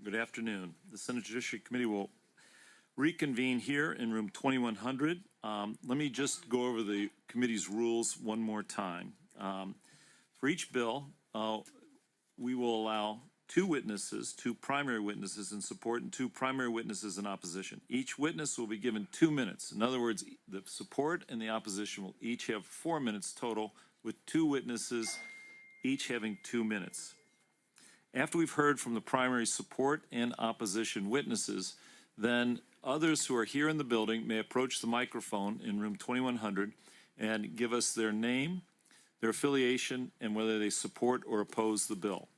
Good afternoon. The Senate Judiciary Committee will reconvene here in room 2100. Let me just go over the committee's rules one more time. For each bill, we will allow two primary witnesses in support and two primary witnesses in opposition. Each witness will be given 2 minutes. In other words, the support and the opposition will each have 4 minutes total, with two witnesses each having 2 minutes. After we've heard from the primary support and opposition witnesses, then others who are here in the building may approach the microphone in room 2100 and give us their name, their affiliation, and whether they support or oppose the bill.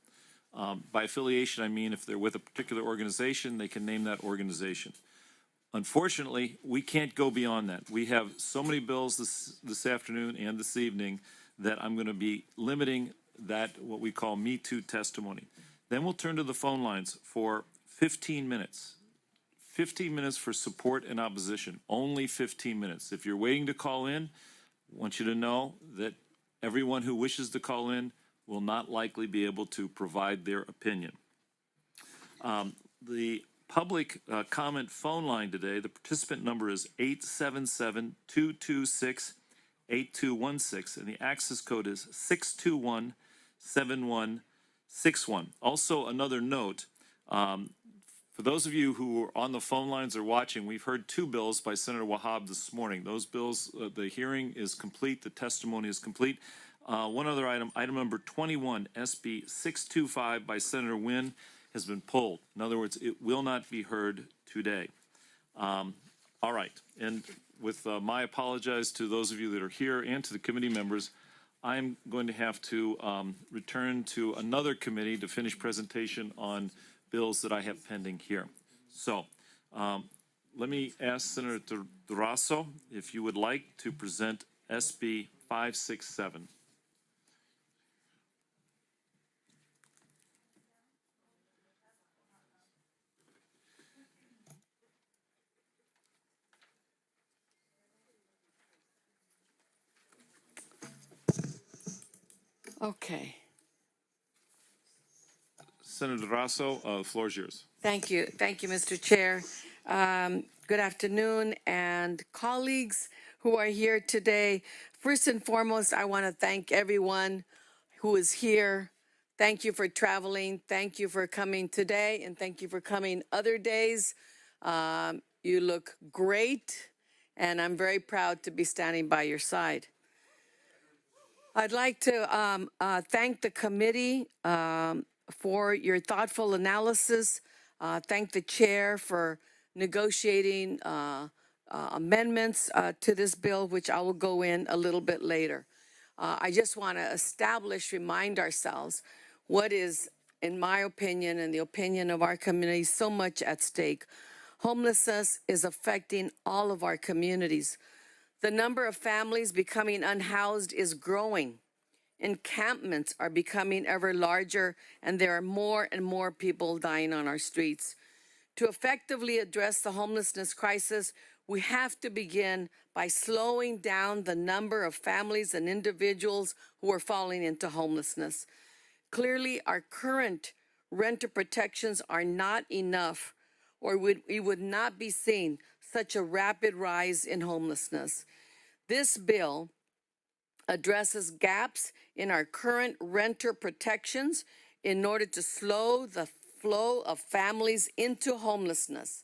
By affiliation, I mean if they're with a particular organization, they can name that organization. Unfortunately, we can't go beyond that. We have so many bills this afternoon and this evening that I'm going to be limiting that, what we call Me Too testimony. Then we'll turn to the phone lines for 15 minutes. 15 minutes for support and opposition, only 15 minutes. If you're waiting to call in, I want you to know that everyone who wishes to call in will not likely be able to provide their opinion. The public comment phone line today, the participant number is 877-226-8216, and the access code is 621-7161. Also, another note, for those of you who are on the phone lines or watching, we've heard two bills by Senator Wahab this morning. Those bills, the hearing is complete, the testimony is complete. One other item, item number 21, SB 625 by Senator Wynn has been pulled. In other words, it will not be heard today. All right, and with my apologies to those of you that are here and to the committee members, I'm going to have to return to another committee to finish presentation on bills that I have pending here. So let me ask Senator Durazo if you would like to present SB 567. Okay. Senator Durazo, the floor is yours. Thank you. Thank you, Mr. Chair. Good afternoon, and colleagues who are here today. First and foremost, I want to thank everyone who is here. Thank you for traveling. Thank you for coming today, and thank you for coming other days. You look great, and I'm very proud to be standing by your side. I'd like to thank the committee for your thoughtful analysis. Thank the chair for negotiating amendments to this bill, which I will go in a little bit later. I just want to remind ourselves what is, in my opinion and the opinion of our community, so much at stake. Homelessness is affecting all of our communities. The number of families becoming unhoused is growing. Encampments are becoming ever larger, and there are more and more people dying on our streets. To effectively address the homelessness crisis, we have to begin by slowing down the number of families and individuals who are falling into homelessness. Clearly, our current renter protections are not enough, or we would not be seeing such a rapid rise in homelessness. This bill addresses gaps in our current renter protections in order to slow the flow of families into homelessness.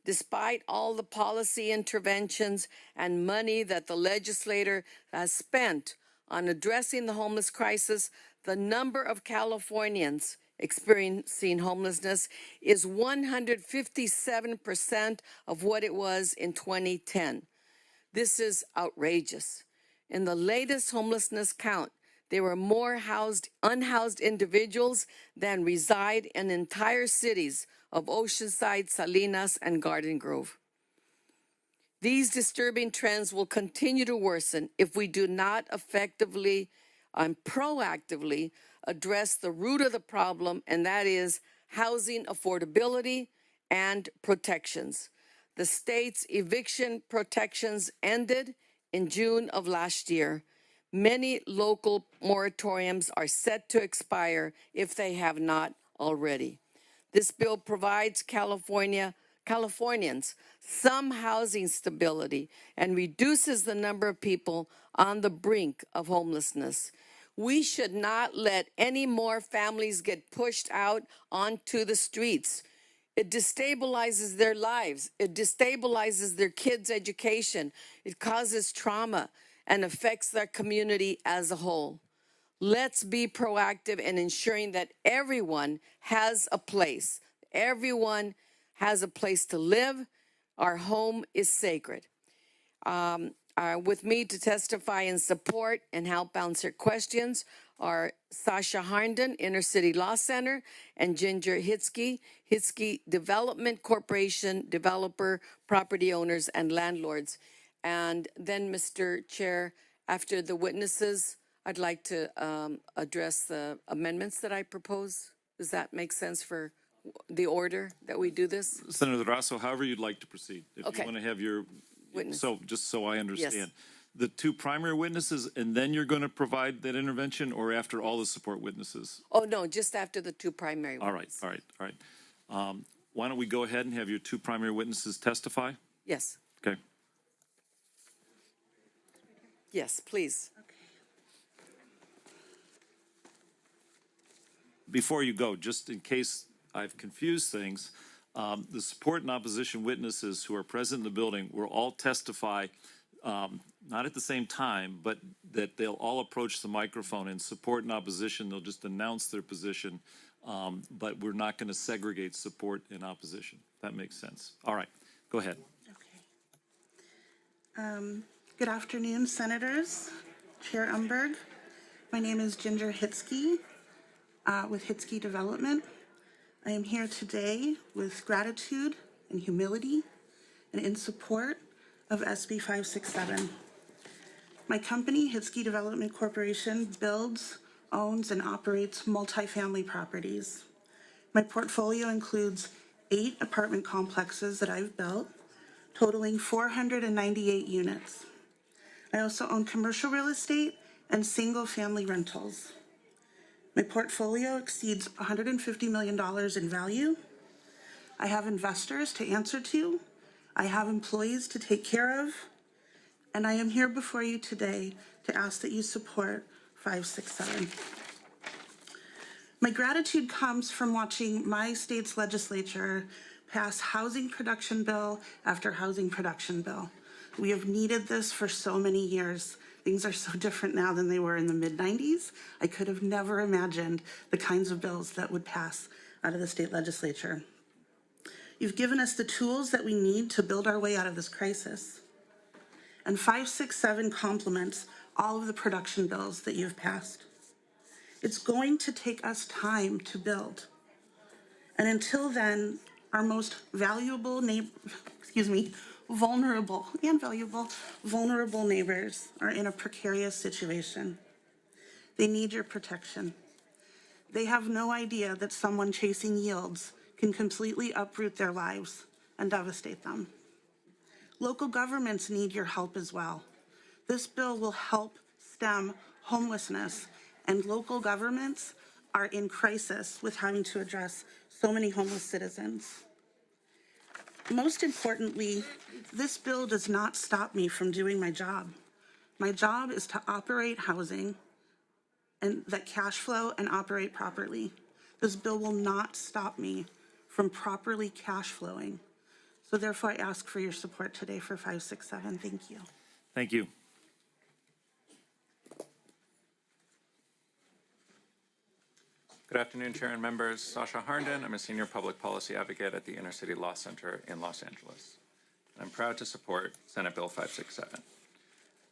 Despite all the policy interventions and money that the legislator has spent on addressing the homeless crisis, the number of Californians experiencing homelessness is 157% of what it was in 2010. This is outrageous. In the latest homelessness count, there were more unhoused individuals than reside in entire cities of Oceanside, Salinas, and Garden Grove. These disturbing trends will continue to worsen if we do not effectively and proactively address the root of the problem, and that is housing affordability and protections. The state's eviction protections ended in June of last year. Many local moratoriums are set to expire if they have not already. This bill provides Californians some housing stability and reduces the number of people on the brink of homelessness. We should not let any more families get pushed out onto the streets. It destabilizes their lives. It destabilizes their kids' education. It causes trauma and affects their community as a whole. Let's be proactive in ensuring that everyone has a place. Everyone has a place to live. Our home is sacred. With me to testify in support and help answer questions are Sasha Harnden, Inner City Law Center, and Ginger Hitzke, Hitzke Development Corporation, developer, property owners, and landlords. And then, Mr. Chair, after the witnesses, I'd like to address the amendments that I propose. Does that make sense for the order that we do this? Senator Durazo, however you'd like to proceed. If Okay. you want to have your, Witness. so just so I understand. Yes. The two primary witnesses, and then you're going to provide that intervention, or after all the support witnesses? Oh, no, just after the two primary All right, all right, all right. Why don't we go ahead and have your two primary witnesses testify? Yes, Okay. yes, please. Before you go, just in case I've confused things, the support and opposition witnesses who are present in the building will all testify, not at the same time, but that they'll all approach the microphone. In support and opposition, they'll just announce their position, but we're not going to segregate support and opposition. That makes sense. All right, go ahead. Okay. Good afternoon, Senators, Chair Umberg. My name is Ginger Hitzke with Hitzke Development. I am here today with gratitude and humility and in support of SB 567. My company, Hitzke Development Corporation, builds, owns, and operates multifamily properties. My portfolio includes 8 apartment complexes that I've built, totaling 498 units. I also own commercial real estate and single-family rentals. My portfolio exceeds $150 million in value. I have investors to answer to. I have employees to take care of. And I am here before you today to ask that you support 567. My gratitude comes from watching my state's legislature pass housing production bill after housing production bill. We have needed this for so many years. Things are so different now than they were in the mid-90s. I could have never imagined the kinds of bills that would pass out of the state legislature. You've given us the tools that we need to build our way out of this crisis. And 567 complements all of the production bills that you've passed. It's going to take us time to build. And until then, our most vulnerable neighbors are in a precarious situation. They need your protection. They have no idea that someone chasing yields can completely uproot their lives and devastate them. Local governments need your help as well. This bill will help stem homelessness, and local governments are in crisis with having to address so many homeless citizens. Most importantly, this bill does not stop me from doing my job. My job is to operate housing and that cash flow and operate properly. This bill will not stop me from properly cash flowing. So therefore, I ask for your support today for 567. Thank you. Thank you. Good afternoon, Chair and members. Sasha Harnden. I'm a senior public policy advocate at the Inner City Law Center in Los Angeles. I'm proud to support Senate Bill 567.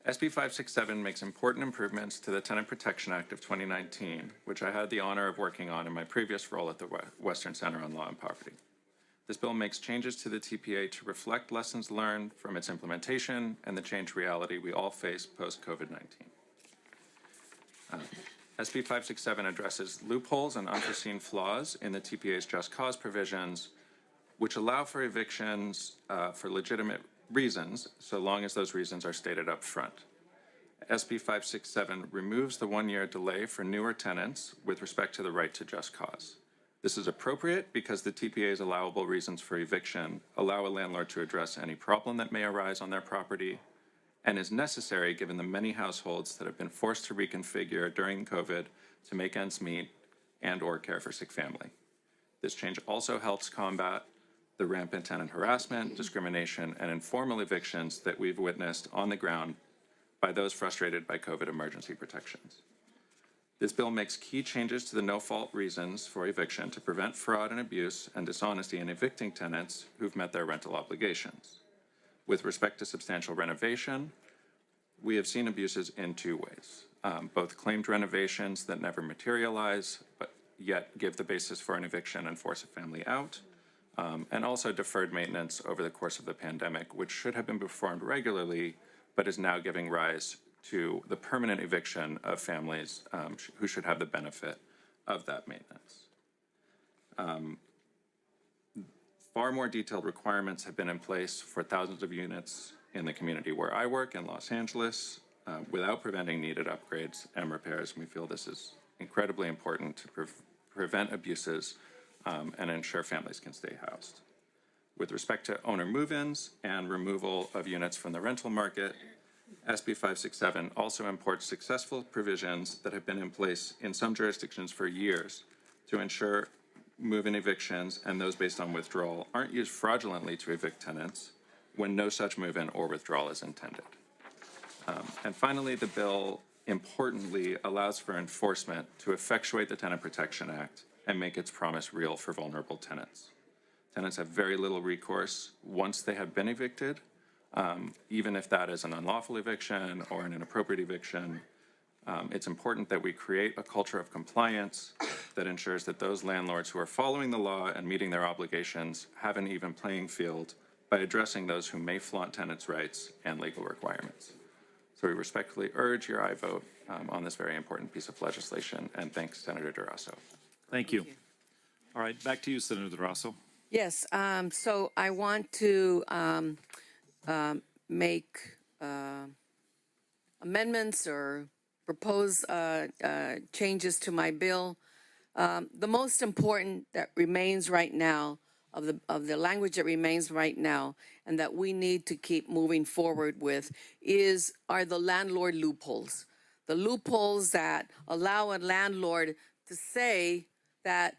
SB 567 makes important improvements to the Tenant Protection Act of 2019, which I had the honor of working on in my previous role at the Western Center on Law and Poverty. This bill makes changes to the TPA to reflect lessons learned from its implementation and the changed reality we all face post-COVID-19. SB 567 addresses loopholes and unforeseen flaws in the TPA's just cause provisions, which allow for evictions for legitimate reasons, so long as those reasons are stated up front. SB 567 removes the one-year delay for newer tenants with respect to the right to just cause. This is appropriate because the TPA's allowable reasons for eviction allow a landlord to address any problem that may arise on their property, and is necessary given the many households that have been forced to reconfigure during COVID to make ends meet and/or care for sick family. This change also helps combat the rampant tenant harassment, discrimination, and informal evictions that we've witnessed on the ground by those frustrated by COVID emergency protections. This bill makes key changes to the no-fault reasons for eviction to prevent fraud and abuse and dishonesty in evicting tenants who've met their rental obligations. With respect to substantial renovation, we have seen abuses in two ways. Both claimed renovations that never materialize, but yet give the basis for an eviction and force a family out, and also deferred maintenance over the course of the pandemic, which should have been performed regularly, but is now giving rise to the permanent eviction of families who should have the benefit of that maintenance. Far more detailed requirements have been in place for thousands of units in the community where I work in Los Angeles without preventing needed upgrades and repairs. And we feel this is incredibly important to prevent abuses and ensure families can stay housed. With respect to owner move-ins and removal of units from the rental market, SB 567 also imports successful provisions that have been in place in some jurisdictions for years to ensure move-in evictions and those based on withdrawal aren't used fraudulently to evict tenants when no such move-in or withdrawal is intended. And finally, the bill importantly allows for enforcement to effectuate the Tenant Protection Act and make its promise real for vulnerable tenants. Tenants have very little recourse once they have been evicted, even if that is an unlawful eviction or an inappropriate eviction. It's important that we create a culture of compliance that ensures that those landlords who are following the law and meeting their obligations have an even playing field by addressing those who may flaunt tenants' rights and legal requirements. So we respectfully urge your aye vote on this very important piece of legislation, and thanks, Senator Durazo. Thank you. All right, back to you, Senator Durazo. Yes, so I want to make amendments or propose changes to my bill. The most important that remains right now, of the language that remains right now, and that we need to keep moving forward with are the landlord loopholes. The loopholes that allow a landlord to say that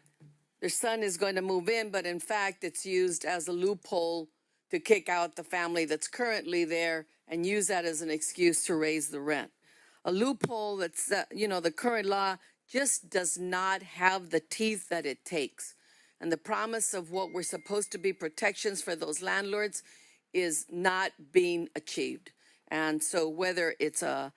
their son is going to move in, but in fact it's used as a loophole to kick out the family that's currently there and use that as an excuse to raise the rent. A loophole that's, the current law just does not have the teeth that it takes. And the promise of what were supposed to be protections for those landlords is not being achieved. And so whether it's the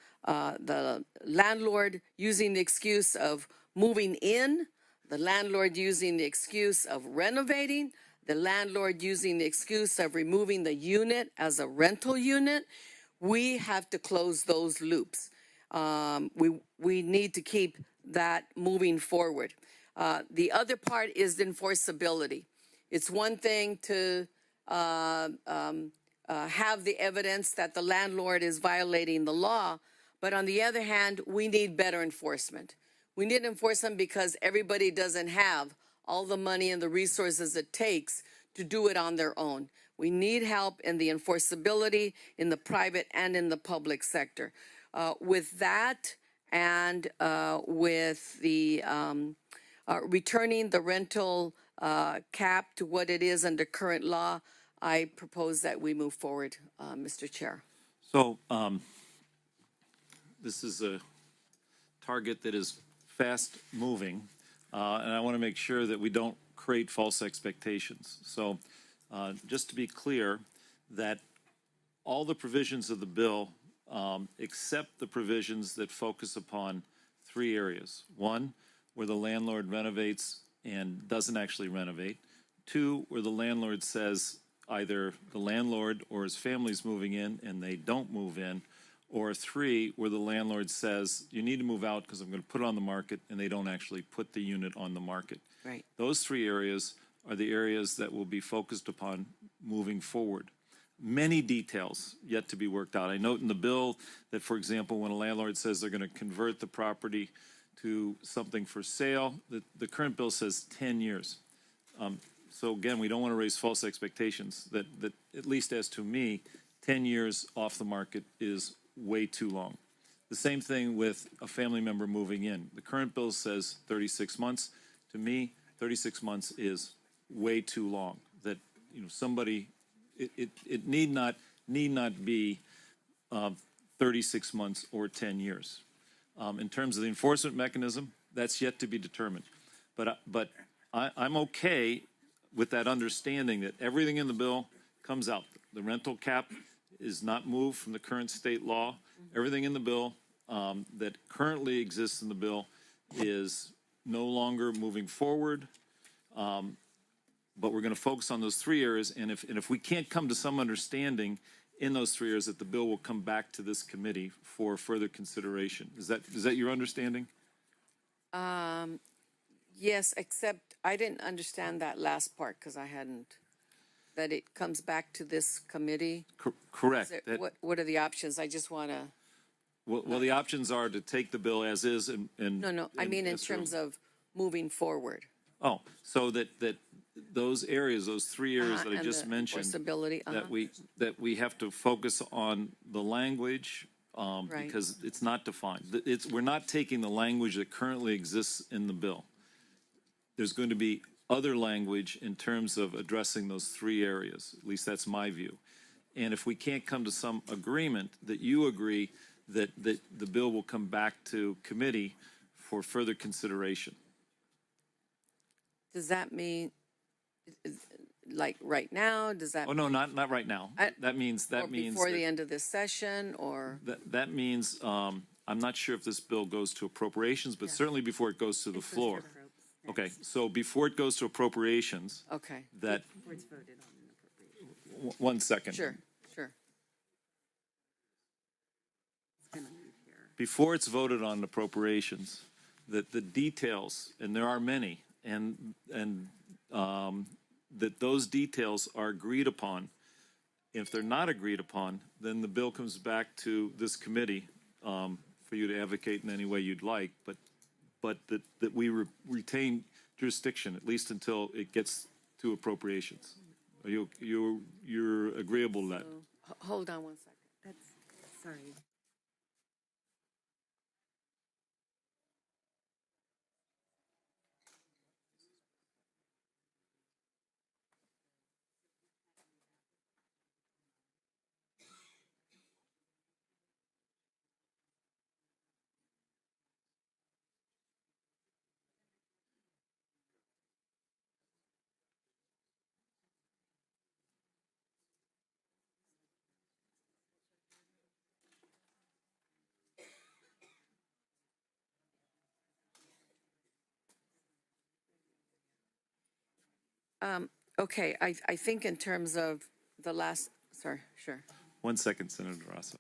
landlord using the excuse of moving in, the landlord using the excuse of renovating, the landlord using the excuse of removing the unit as a rental unit, we have to close those loops. We need to keep that moving forward. The other part is the enforceability. It's one thing to have the evidence that the landlord is violating the law, but on the other hand, we need better enforcement. We need enforcement because everybody doesn't have all the money and the resources it takes to do it on their own. We need help in the enforceability in the private and in the public sector. With that and with the returning the rental cap to what it is under current law, I propose that we move forward, Mr. Chair. So this is a target that is fast moving, and I want to make sure that we don't create false expectations. So just to be clear, that all the provisions of the bill, except the provisions that focus upon three areas. One, where the landlord renovates and doesn't actually renovate. Two, where the landlord says either the landlord or his family's moving in and they don't move in. Or three, where the landlord says, you need to move out because I'm going to put it on the market, and they don't actually put the unit on the market. Right. Those three areas are the areas that will be focused upon moving forward. Many details yet to be worked out. I note in the bill that, for example, when a landlord says they're going to convert the property to something for sale. The current bill says 10 years. So again, we don't want to raise false expectations that at least as to me, 10 years off the market is way too long. The same thing with a family member moving in. The current bill says 36 months. To me, 36 months is way too long. That, somebody, it need not be 36 months or 10 years. In terms of the enforcement mechanism, that's yet to be determined. But I'm okay with that understanding that everything in the bill comes out. The rental cap is not moved from the current state law. Everything in the bill that currently exists in the bill is no longer moving forward. But we're going to focus on those three areas. And if we can't come to some understanding in those three areas, that the bill will come back to this committee for further consideration. Is that your understanding? Yes, except I didn't understand that last part because I hadn't, that it comes back to this committee. Correct. What are the options? I just want to, Well, the options are to take the bill as is and. no, I mean in terms of moving forward. Oh, so that those areas, those three areas that I and just the mentioned. enforceability, That we have to focus on the language, Right. because it's not defined. We're not taking the language that currently exists in the bill. There's going to be other language in terms of addressing those three areas. At least that's my view. And if we can't come to some agreement that you agree that the bill will come back to committee for further consideration. Does that mean, like right now, does that? Oh, no, not right now. That means. Or before the end of this session, or? That means, I'm not sure if this bill goes to appropriations, but certainly before it goes to the floor. Okay, so before it goes to appropriations, Okay, that, Before it's voted on an appropriation. 1 second. sure. It's kind of neat here. Before it's voted on appropriations, that the details, and there are many, and that those details are agreed upon. If they're not agreed upon, then the bill comes back to this committee for you to advocate in any way you'd like, but that we retain jurisdiction, at least until it gets to appropriations. Are you're agreeable to that? Hold on 1 second. That's, sorry. Okay, I think in terms of the last, sorry, sure. 1 second, Senator Durazo.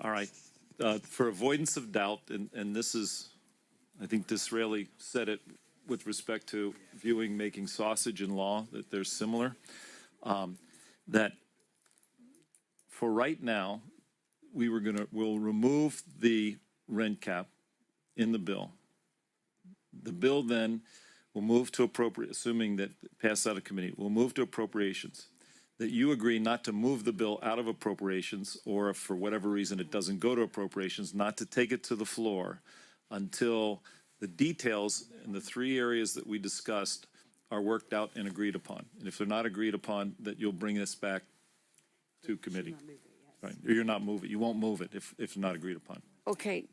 All right. For avoidance of doubt, and this is, I think Disraeli said it with respect to viewing making sausage in law, that they're similar, that for right now, we'll remove the rent cap in the bill. The bill then will move to assuming that it passed out of committee, will move to appropriations. That you agree not to move the bill out of appropriations, or if for whatever reason it doesn't go to appropriations, not to take it to the floor until the details in the three areas that we discussed are worked out and agreed upon. And if they're not agreed upon, that you'll bring this back to committee. Right, or you're not moving, you won't move it if not agreed upon. Okay,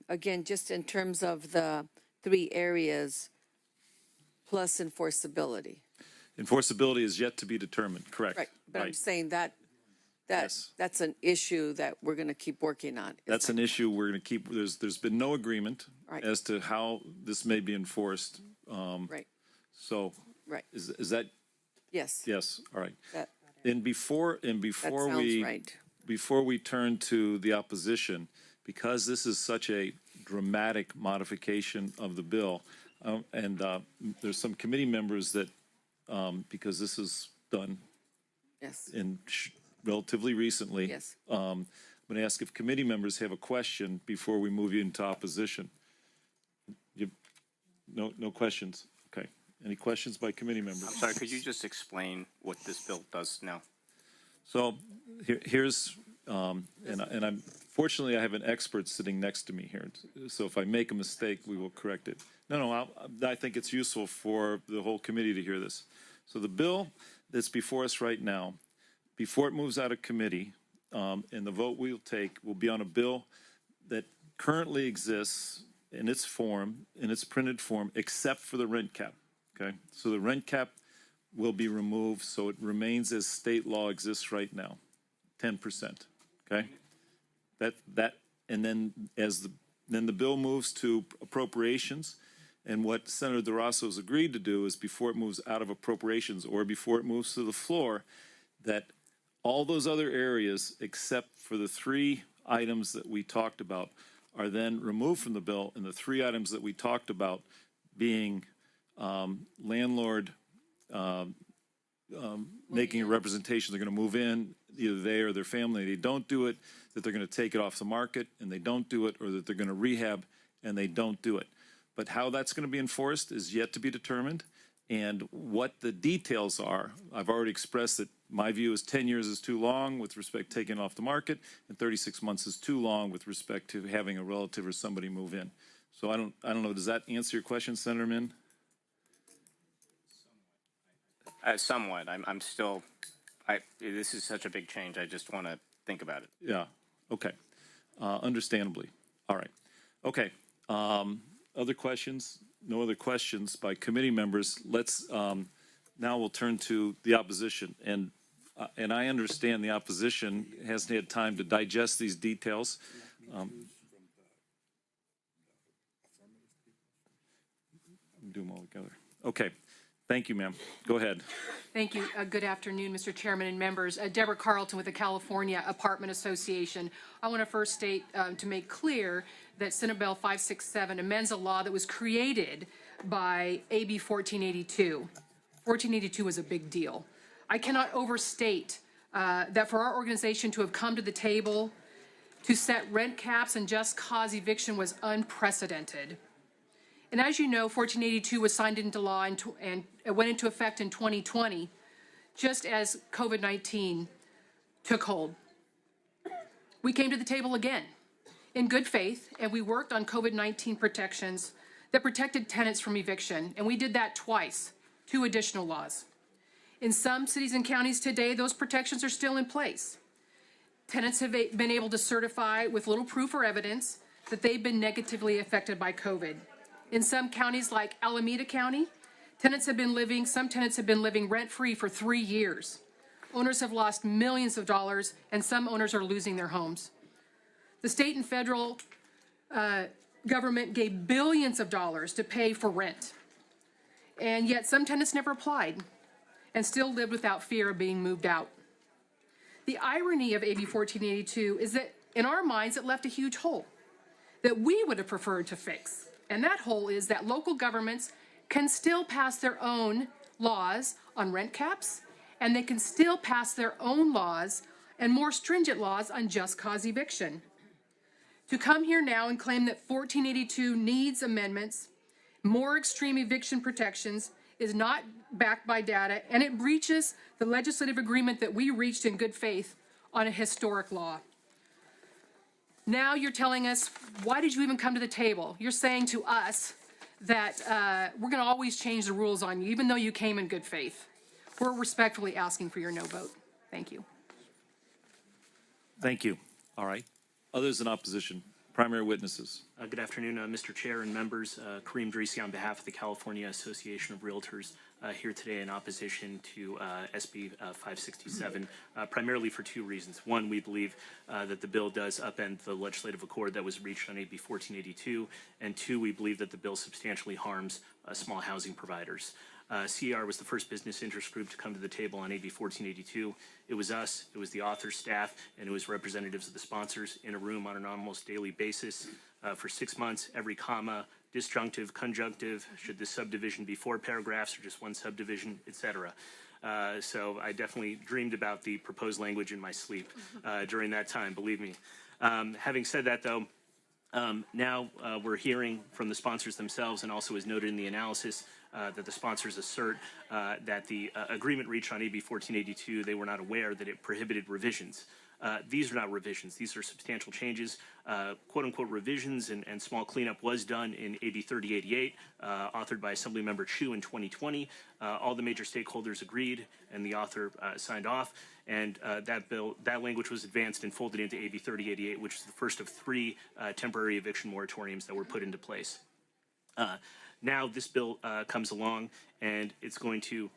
again, just in terms of the three areas plus enforceability. Enforceability is yet to be determined, correct? Right, but I'm saying that Yes. that's an issue that we're going to keep working on. That's an issue we're going to keep, there's been no agreement Right. as to how this may be enforced. Right, So right. is that, Yes. yes, all right. That, And before that we sounds right. before we turn to the opposition, because this is such a dramatic modification of the bill, and there's some committee members that, because this is done Yes. in relatively recently. Yes. I'm going to ask if committee members have a question before we move you into opposition. No questions? Okay. Any questions by committee members? Sorry, could you just explain what this bill does now? So here's, and I'm, fortunately, I have an expert sitting next to me here. So if I make a mistake, we will correct it. No, I think it's useful for the whole committee to hear this. So the bill that's before us right now, before it moves out of committee, and the vote we'll take will be on a bill that currently exists in its form, in its printed form, except for the rent cap, okay? So the rent cap will be removed, so it remains as state law exists right now, 10%, okay? And then then the bill moves to appropriations, and what Senator Durazo has agreed to do is before it moves out of appropriations or before it moves to the floor, that all those other areas, except for the three items that we talked about, are then removed from the bill, and the three items that we talked about being landlord making a representation they're going to move in, either they or their family, they don't do it, that they're going to take it off the market and they don't do it, or that they're going to rehab and they don't do it. But how that's going to be enforced is yet to be determined. And what the details are, I've already expressed that my view is 10 years is too long with respect to taking it off the market, and 36 months is too long with respect to having a relative or somebody move in. So I don't know, does that answer your question, Senator Min? Somewhat. I'm still, this is such a big change. I just want to think about it. Yeah, okay. Understandably. All right. Okay. Other questions? No other questions by committee members. Let's, now we'll turn to the opposition. And I understand the opposition hasn't had time to digest these details. Do them all together. Okay. Thank you, ma'am. Go ahead. Thank you. Good afternoon, Mr. Chairman and members. Deborah Carlton with the California Apartment Association. I want to first state to make clear that Senate Bill 567 amends a law that was created by AB 1482. 1482 was a big deal. I cannot overstate that for our organization to have come to the table to set rent caps and just cause eviction was unprecedented. And as you know, 1482 was signed into law and it went into effect in 2020, just as COVID-19 took hold. We came to the table again in good faith, and we worked on COVID-19 protections that protected tenants from eviction, and we did that twice, 2 additional laws. In some cities and counties today, those protections are still in place. Tenants have been able to certify with little proof or evidence that they've been negatively affected by COVID. In some counties like Alameda County, some tenants have been living rent-free for 3 years. Owners have lost millions of dollars, and some owners are losing their homes. The state and federal government gave billions of dollars to pay for rent. And yet some tenants never applied and still lived without fear of being moved out. The irony of AB 1482 is that in our minds, it left a huge hole that we would have preferred to fix. And that hole is that local governments can still pass their own laws on rent caps, and they can still pass their own laws and more stringent laws on just cause eviction. To come here now and claim that 1482 needs amendments, more extreme eviction protections, is not backed by data, and it breaches the legislative agreement that we reached in good faith on a historic law. Now you're telling us, why did you even come to the table? You're saying to us that we're going to always change the rules on you, even though you came in good faith. We're respectfully asking for your no vote. Thank you. Thank you. All right. Others in opposition, Primary witnesses. Good afternoon, Mr. Chair and members. Kareem Dreesi on behalf of the California Association of Realtors here today in opposition to SB 567, primarily for two reasons. One, we believe that the bill does upend the legislative accord that was reached on AB 1482. And two, we believe that the bill substantially harms small housing providers. CER was the first business interest group to come to the table on AB 1482. It was us, it was the author's staff, and it was representatives of the sponsors in a room on an almost daily basis for 6 months. Every comma, disjunctive, conjunctive, should this subdivision be 4 paragraphs or just one subdivision, etc. So I definitely dreamed about the proposed language in my sleep during that time, believe me. Having said that, though, now we're hearing from the sponsors themselves, and also as noted in the analysis, that the sponsors assert that the agreement reached on AB 1482, they were not aware that it prohibited revisions. These are not revisions. These are substantial changes. Quote-unquote revisions and small cleanup was done in AB 3088, authored by Assemblymember Chu in 2020. All the major stakeholders agreed, and the author signed off. And that language was advanced and folded into AB 3088, which is the first of 3 temporary eviction moratoriums that were put into place. Now this bill comes along, and it's going to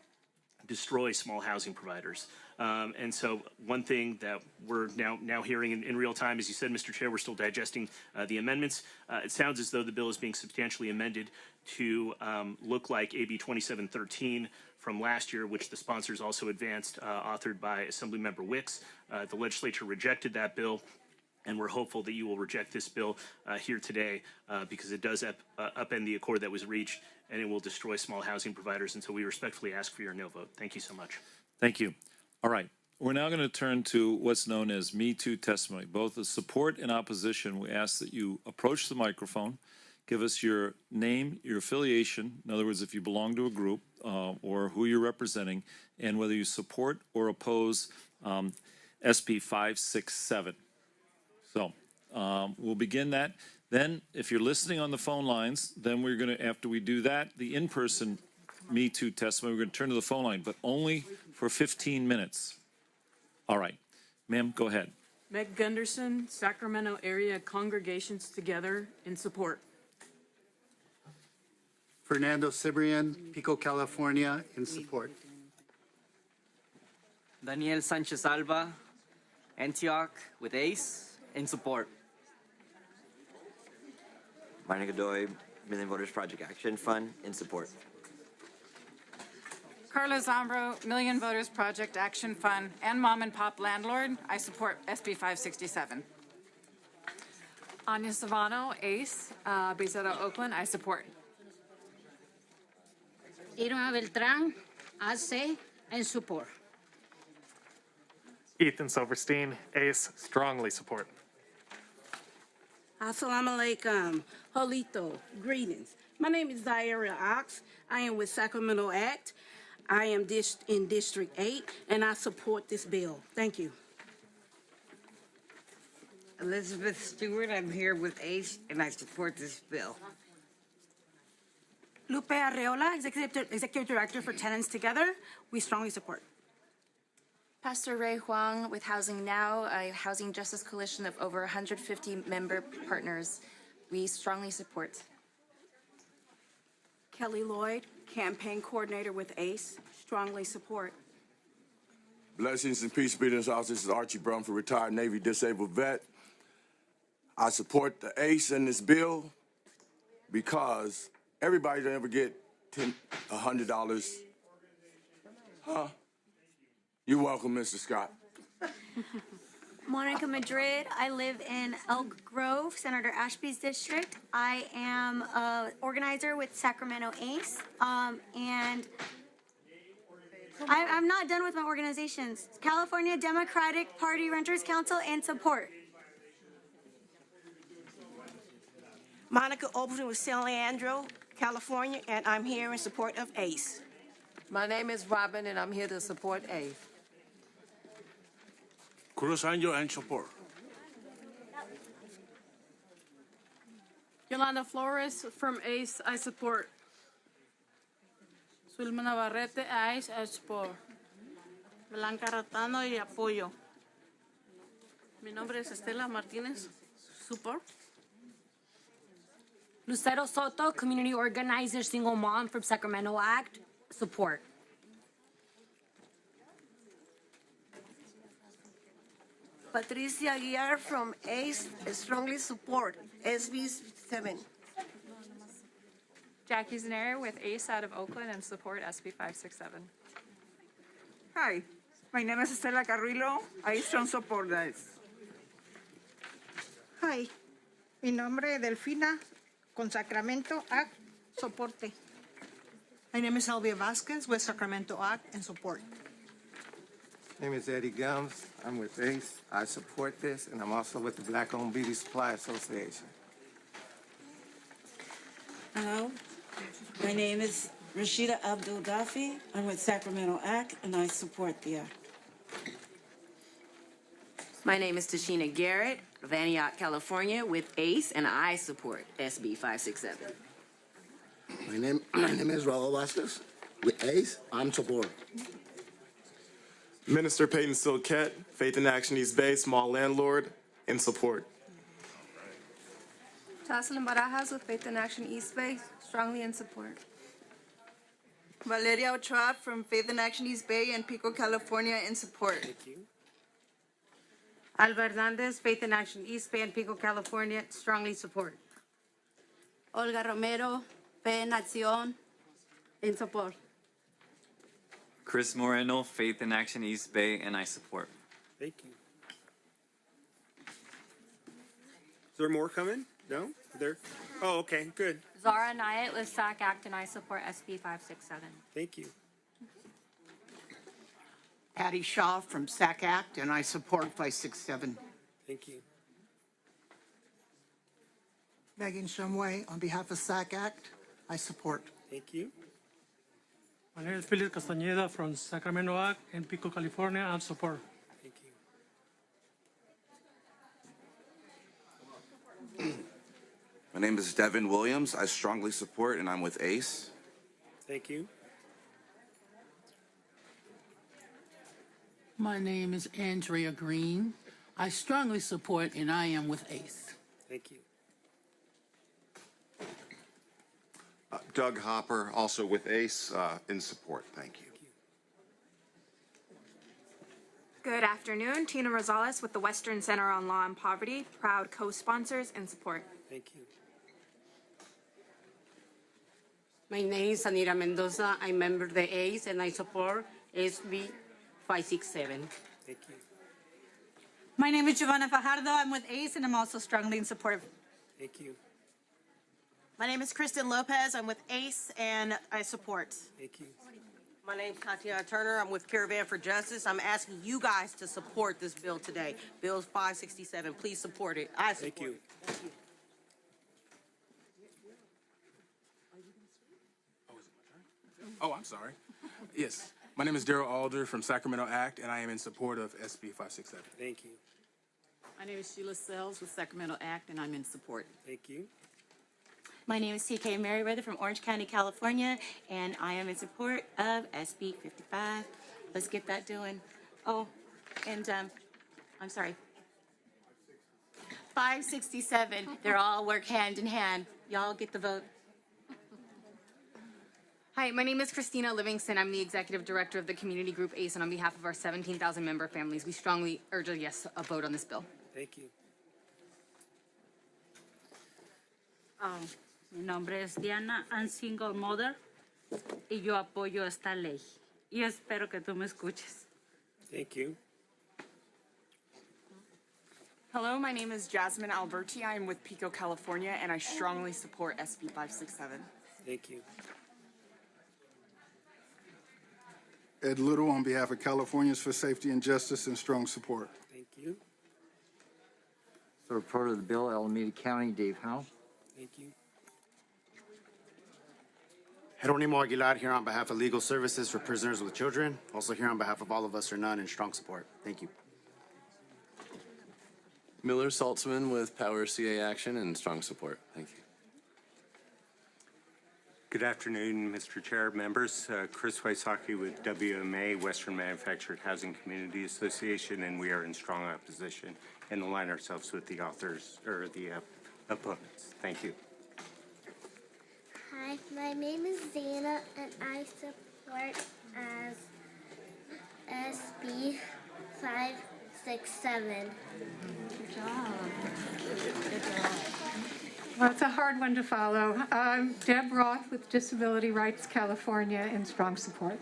destroy small housing providers. And so one thing that we're now hearing in real time, as you said, Mr. Chair, we're still digesting the amendments. It sounds as though the bill is being substantially amended to look like AB 2713 from last year, which the sponsors also advanced, authored by Assemblymember Wicks. The legislature rejected that bill, and we're hopeful that you will reject this bill here today because it does upend the accord that was reached, and it will destroy small housing providers. And so we respectfully ask for your no vote. Thank you so much. Thank you. All right. We're now going to turn to what's known as Me Too testimony. Both as support and opposition, we ask that you approach the microphone, give us your name, your affiliation, in other words, if you belong to a group or who you're representing, and whether you support or oppose SB 567. So we'll begin that. Then, if you're listening on the phone lines, then we're going to, after we do that, the in-person Me Too testimony, we're going to turn to the phone line, but only for 15 minutes. All right. Ma'am, go ahead. Meg Gunderson, Sacramento Area Congregations Together in support. Fernando Cibrian, Pico, California, in support. Daniel Sanchez Alba, Antioch with ACE, in support. Martin Godoy, Million Voters Project Action Fund, in support. Carla Zambro, Million Voters Project Action Fund, and Mom and Pop Landlord. I support SB 567. Anya Savano, ACE, Bezetta, Oakland. I support. Irma Beltran, ACE, and support. Ethan Silverstein, ACE, strongly support. Assalamu alaikum, Holito, greetings. My name is Zaira Ox. I am with Sacramento Act. I am in District 8, and I support this bill. Thank you. Elizabeth Stewart, I'm here with ACE, and I support this bill. Lupe Arreola, Executive Director for Tenants Together. We strongly support. Pastor Ray Huang with Housing Now, a housing justice coalition of over 150 member partners. We strongly support. Kelly Lloyd, Campaign Coordinator with ACE, strongly support. Blessings and peace be to us all. This is Archie Brumford, retired Navy disabled vet. I support the ACE in this bill because everybody don't ever get $100. Huh? You're welcome, Mr. Scott. Monica Madrid. I live in Elk Grove, Senator Ashby's district. I am an organizer with Sacramento ACE, and I'm not done with my organizations. California Democratic Party Renters Council in support. Monica Overton with San Leandro, California, and I'm here in support of ACE. My name is Robin, and I'm here to support ACE. Cruz Angel and support. Yolanda Flores from ACE, I support. Zulma Navarrete, ACE, I support. Blanca Ratano y apoyo. Mi nombre es Estela Martínez, support. Lucero Soto, community organizer, single mom from Sacramento Act, support. Patricia Aguiar from ACE, strongly support SB 7. Jackie Zanera with ACE out of Oakland and support SB 567. Hi, my name is Estela Carrillo. I strong support this. Hi, mi nombre es Delfina con Sacramento Act, soporte. My name is Elvia Vasquez with Sacramento Act and support. My name is Eddie Gums. I'm with ACE. I support this, and I'm also with the Black-Owned Beauty Supply Association. Hello, my name is Rashida Abdul Dafi. I'm with Sacramento Act, and I support the act. My name is Tashina Garrett of Antioch, California, with ACE, and I support SB 567. My name is Raul Vasquez. With ACE, I'm support. Minister Peyton Silkett, Faith in Action East Bay, small landlord, in support. Jocelyn Barajas with Faith in Action East Bay, strongly in support. Valeria Ochoa from Faith in Action East Bay and Pico, California, in support. Thank you. Alba Hernandez, Faith in Action East Bay and Pico, California, strongly support. Olga Romero, Fe en Acción, in support. Chris Moreno, Faith in Action East Bay, and I support. Thank you. Is there more coming? No? There? Oh, okay, good. Zara Nayat with SAC Act, and I support SB 567. Thank you. Patty Shaw from SAC Act, and I support 567. Thank you. Megan Shumway, on behalf of SAC Act, I support. Thank you. My name is Philip Castañeda from Sacramento Act and Pico, California, and support. Thank you. My name is Devin Williams. I strongly support, and I'm with ACE. Thank you. My name is Andrea Green. I strongly support, and I am with ACE. Thank you. Doug Hopper, also with ACE, in support. Thank you. Good afternoon. Tina Rosales with the Western Center on Law and Poverty, proud co-sponsors in support. Thank you. My name is Anira Mendoza. I'm member of the ACE and I support SB 567. Thank you. My name is Giovanna Fajardo. I'm with ACE, and I'm also strongly in support. Thank you. My name is Kristen Lopez. I'm with ACE, and I support. Thank you. My name is Tatiana Turner. I'm with Caravan for Justice. I'm asking you guys to support this bill today. Bill 567. Please support it. I support Thank you. it. Thank you. Oh, I'm sorry. Yes. My name is Daryl Alder from Sacramento Act, and I am in support of SB 567. Thank you. My name is Sheila Sells with Sacramento Act, and I'm in support. Thank you. My name is TK Merriweather from Orange County, California, and I am in support of SB 55. Let's get that doing. Oh, and I'm sorry. 567. They're all work hand in hand. Y'all get the vote. Hi, my name is Christina Livingston. I'm the executive director of the community group ACE, and on behalf of our 17,000 member families, we strongly urge a vote on this bill. Thank you. Mi nombre es Diana, I'm single mother, y yo apoyo esta ley. Y espero que tú me escuches. Thank you. Hello, my name is Jasmine Alberti. I am with Pico, California, and I strongly support SB 567. Thank you. Ed Little on behalf of Californians for Safety and Justice in strong support. Thank you. Support of the bill, Alameda County, Dave Howe. Thank you. Jeronimo Aguilar here on behalf of Legal Services for Prisoners with Children. Also here on behalf of all of us or none in strong support. Thank you. Miller Saltzman with Power CA Action and strong support. Thank you. Good afternoon, Mr. Chair, members. Chris Wysocki with WMA, Western Manufactured Housing Community Association, and we are in strong opposition and align ourselves with the authors or the opponents. Thank you. Hi, my name is Zana, and I support as SB 567. Good job. Good job. Well, it's a hard one to follow. I'm Deb Roth with Disability Rights California in strong support.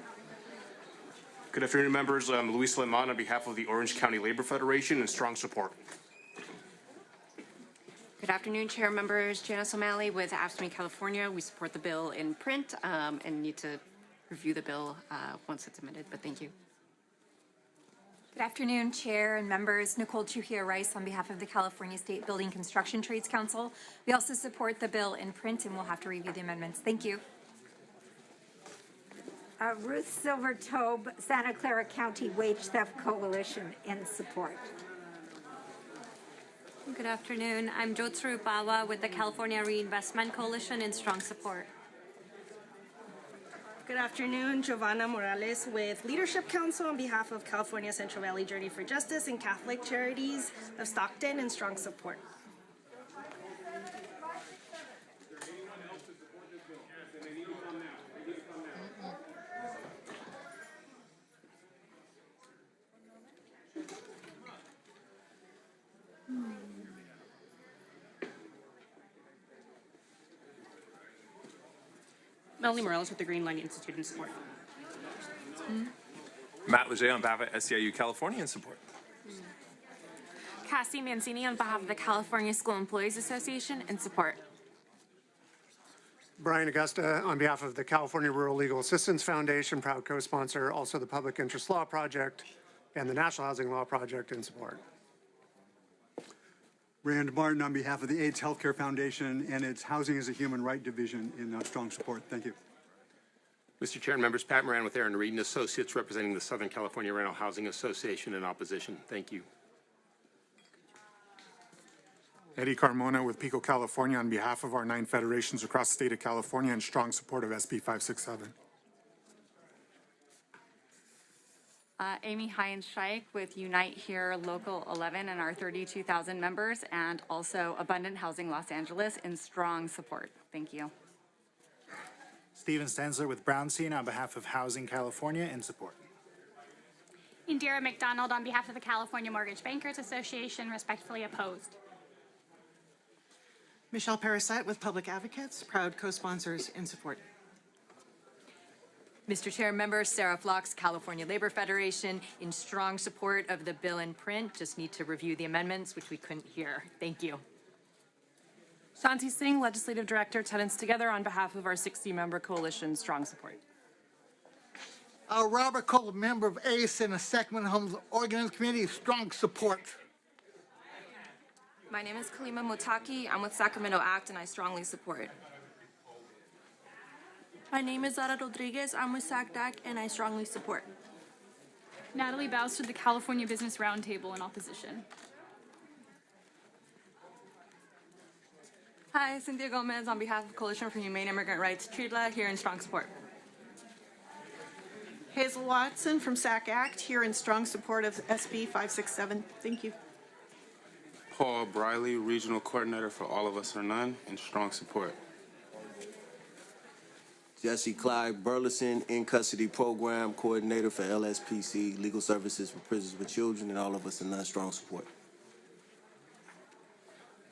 Good afternoon, members. I'm Luis Lemon on behalf of the Orange County Labor Federation in strong support. Good afternoon, Chair members. Janice O'Malley with AFSCME California. We support the bill in print and need to review the bill once it's amended, but thank you. Good afternoon, Chair and members. Nicole Trujillo Rice on behalf of the California State Building Construction Trades Council. We also support the bill in print, and we'll have to review the amendments. Thank you. Ruth Silvertobe, Santa Clara County Wage Theft Coalition, in support. Good afternoon. I'm Jotsu Bawa with the California Reinvestment Coalition in strong support. Good afternoon, Giovanna Morales with Leadership Council on behalf of California Central Valley Journey for Justice and Catholic Charities of Stockton in strong support. Melanie Morales with the Green Line Institute in support. Matt Leger on behalf of SEIU California in support. Cassie Mancini on behalf of the California School Employees Association in support. Brian Augusta on behalf of the California Rural Legal Assistance Foundation, proud co-sponsor, also the Public Interest Law Project and the National Housing Law Project in support. Rand Martin on behalf of the AIDS Healthcare Foundation and its Housing as a Human Right Division in strong support. Thank you. Mr. Chair and members, Pat Moran with Aaron Reed and Associates representing the Southern California Rental Housing Association in opposition. Thank you. Eddie Carmona with Pico, California on behalf of our 9 federations across the state of California in strong support of SB 567. Amy Heinscheich with Unite Here Local 11 and our 32,000 members, and also Abundant Housing Los Angeles in strong support. Thank you. Steven Stensler with Brown Scene on behalf of Housing California in support. Indira McDonald on behalf of the California Mortgage Bankers Association, respectfully opposed. Michelle Parasite with Public Advocates, proud co-sponsors in support. Mr. Chair, members, Sarah Flocks, California Labor Federation, in strong support of the bill in print. Just need to review the amendments, which we couldn't hear. Thank you. Shanti Singh, Legislative Director, Tenants Together, on behalf of our 60-member coalition, strong support. Robert Cole, member of ACE and the Sacramento Homes Organizing Committee, strong support. My name is Kalima Motaki. I'm with Sacramento ACT, and I strongly support. My name is Zara Rodriguez. I'm with SACDAC, and I strongly support. Natalie Baus with the California Business Roundtable in opposition. Hi, Cynthia Gomez on behalf of Coalition for Humane Immigrant Rights, TRIDLA, here in strong support. Hazel Watson from SACACT, here in strong support of SB 567. Thank you. Paul Briley, Regional Coordinator for All of Us or None, in strong support. Jesse Clyde Burleson, In Custody Program Coordinator for LSPC, Legal Services for Prisoners with Children, and All of Us in None, strong support.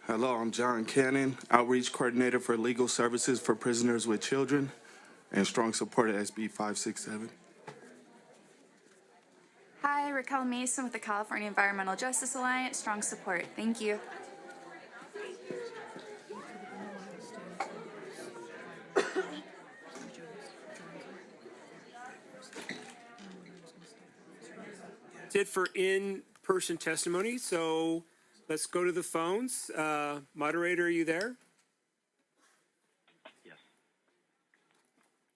Hello, I'm John Cannon, Outreach Coordinator for Legal Services for Prisoners with Children, and strong support of SB 567. Hi, Raquel Mason with the California Environmental Justice Alliance, strong support. Thank you. That's it for in-person testimony, so let's go to the phones. Moderator, are you there? Yes.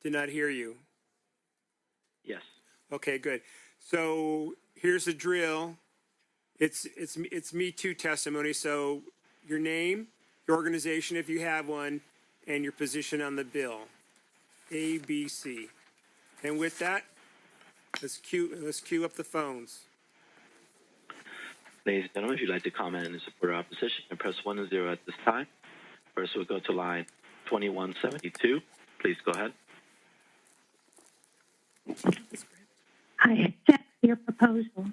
Did not hear you. Yes. Okay, good. So here's the drill. It's Me Too testimony. So your name, your organization, if you have one, and your position on the bill. A, B, C. And with that, let's cue up the phones. Ladies and gentlemen, if you'd like to comment in support or opposition, you can press 1 and 0 at this time. First, we'll go to line 2172. Please go ahead. I accept your proposal.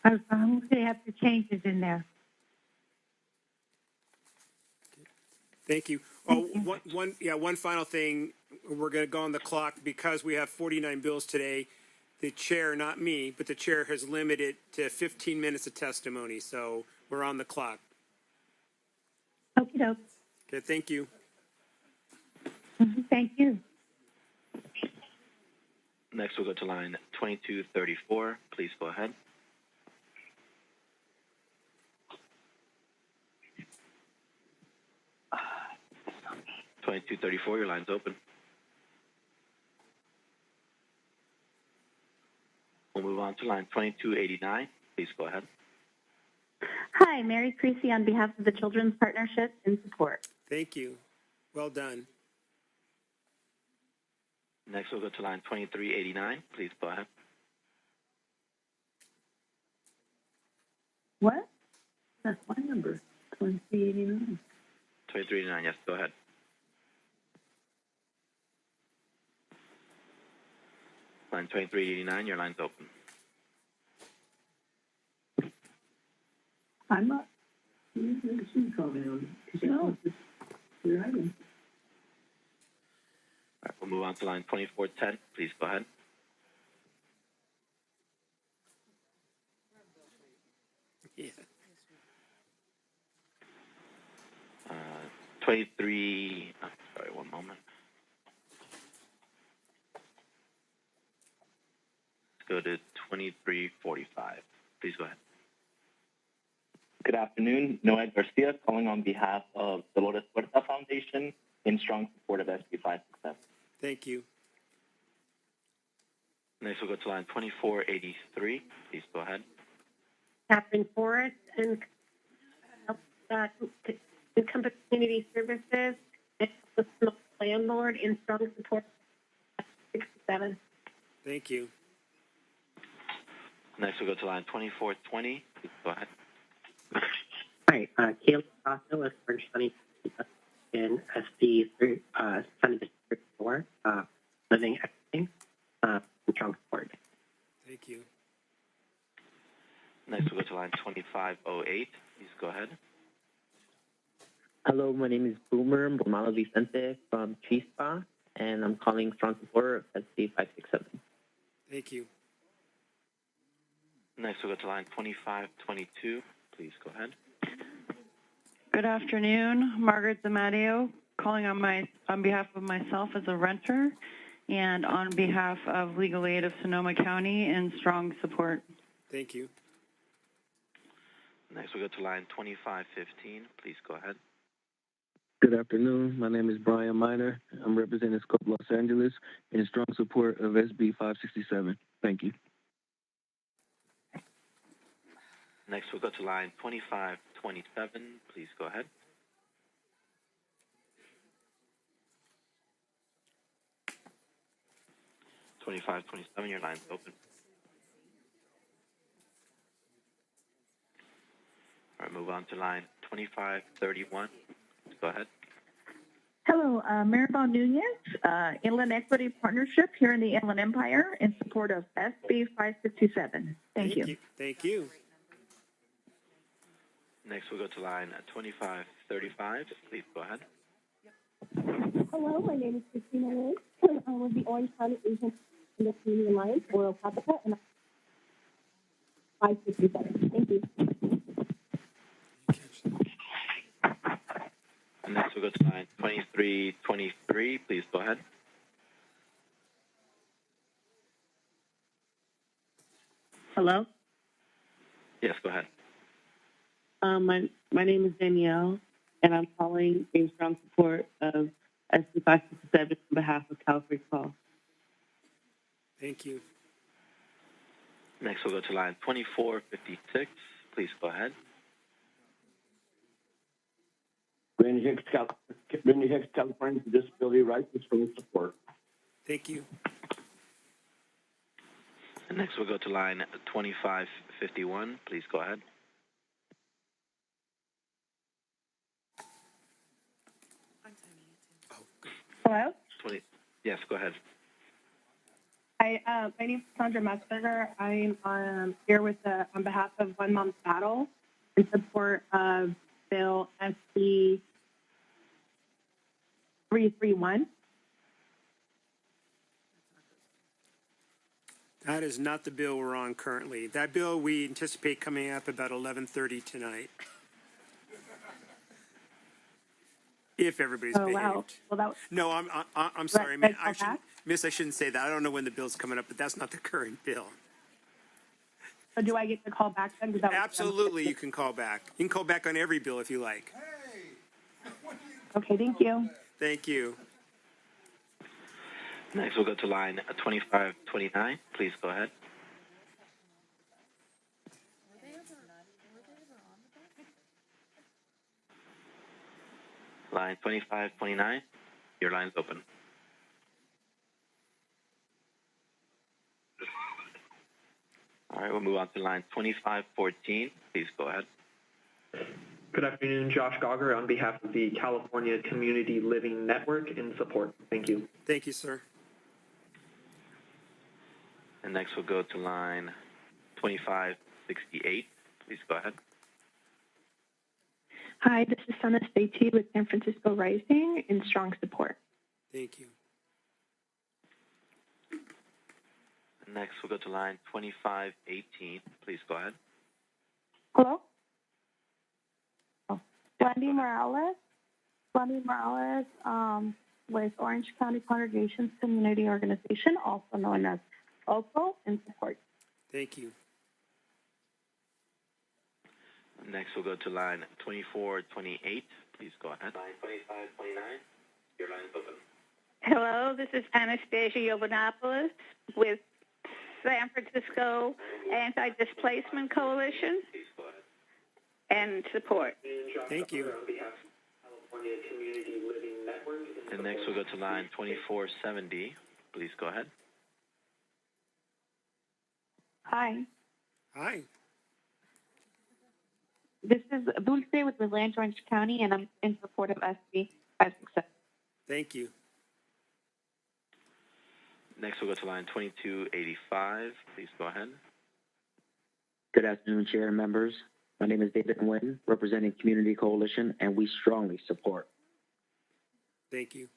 As long as they have the changes in there. Thank you. Oh, one final thing. We're going to go on the clock because we have 49 bills today. The chair, not me, but the chair has limited to 15 minutes of testimony. So we're on the clock. Okie doke. Okay, thank you. Thank you. Next, we'll go to line 2234. Please go ahead. Your line's open. We'll move on to line 2289. Please go ahead. Hi, Mary Creasy on behalf of the Children's Partnership in support. Thank you. Well done. Next, we'll go to line 2389. Please go ahead. What? That's my number, 2389. 2389, yes, go ahead. Line 2389, your line's open. I'm not. No. All right, we'll move on to line 2410. Please go ahead. Yeah. 23. Oh, sorry, one moment. Let's go to 2345. Please go ahead. Good afternoon. Noel Garcia calling on behalf of Dolores Huerta Foundation in strong support of SB 567. Thank you. Next, we'll go to line 2483. Please go ahead. Catherine Forrest and Encompass Community Services and landlord in strong support of 67. Thank you. Next, we'll go to line 2420. Please go ahead. Hi, Caleb Costa with Orange County in SD Senate District 4, living everything, strong support. Thank you. Next, we'll go to line 2508. Please go ahead. Hello, my name is Boomer Bomalo Vicente from Chispa, and I'm calling strong support of SB 567. Thank you. Next, we'll go to line 2522. Please go ahead. Good afternoon, Margaret Zamadio, calling on behalf of myself as a renter and on behalf of Legal Aid of Sonoma County in strong support. Thank you. Next, we'll go to line 2515. Please go ahead. Good afternoon. My name is Brian Miner. I'm representing Scope Los Angeles in strong support of SB 567. Thank you. Next, we'll go to line 2527. Please go ahead. Your line's open. All right, move on to line 2531. Go ahead. Hello, Maribel Nunez, Inland Equity Partnership here in the Inland Empire in support of SB 567. Thank you. Thank you. Next, we'll go to line 2535. Please go ahead. Hello, my name is Christina Liz. I'm with the Orange County Asian in the Community Alliance, Oral Capica, and 567. Thank you. And next, we'll go to line 2323. Please go ahead. Hello? Yes, go ahead. My name is Danielle, and I'm calling in strong support of SB 567 on behalf of Calvary Call. Thank you. Next, we'll go to line 2456. Please go ahead. Randy Hicks, California Disability Rights and strong support. Thank you. And next, we'll go to line 2551. Please go ahead. Hello? Yes, go ahead. Hi, my name is Sandra Messberger. I'm here with on behalf of One Mom's Battle in support of Bill SB 331. That is not the bill we're on currently. That bill we anticipate coming up about 11:30 tonight. If everybody's behaved. Wow. Well, that was, No, I'm sorry, man. I shouldn't say that. I don't know when the bill's coming up, but that's not the current bill. so do I get to call back then? Absolutely, you can call back. You can call back on every bill if you like. Okay, thank you. Thank you. Next, we'll go to line 2529. Please go ahead. Line 2529, your line's open. All right, we'll move on to line 2514. Please go ahead. Good afternoon, Josh Gauger on behalf of the California Community Living Network in support. Thank you. Thank you, sir. And next we'll go to line 2568. Please go ahead. Hi, this is Sana Spati with San Francisco Rising in strong support. Thank you. And next we'll go to line 2518. Please go ahead. Hello? Wendy Morales. Wendy Morales with Orange County Congregations Community Organization, also known as OCO, in support. Thank you. Next, we'll go to line 2428. Please go ahead. Line 2529, your line is open. Hello, this is Anastasia Yovanopoulos with San Francisco Anti-Displacement Coalition and support. Thank you. And next, we'll go to line 2470. Please go ahead. Hi. Hi. This is Dulce with Midland, Orange County, and I'm in support of SB 567. Thank you. Next, we'll go to line 2285. Please go ahead. Good afternoon, Chair and members. My name is David Nguyen, representing Community Coalition, and we strongly support. Thank you.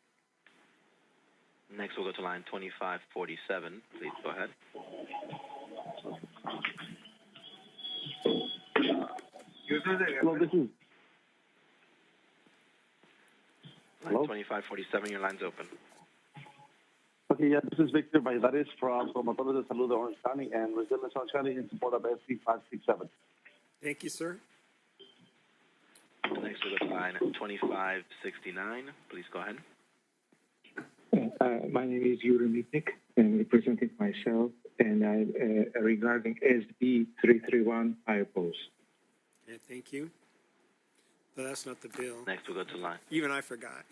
Next, we'll go to line 2547. Please go ahead. Hello, this is. Line 2547, your line's open. Okay, yeah, this is Victor Valladares from Promotores de Salud de Orange County and Resilience Orange County in support of SB 567. Thank you, sir. Next, we'll go to line 2569. Please go ahead. My name is Yuri Mitnick, and representing myself, and regarding SB 331, I oppose. Okay, thank you. But that's not the bill. Next, we'll go to line. Even I forgot.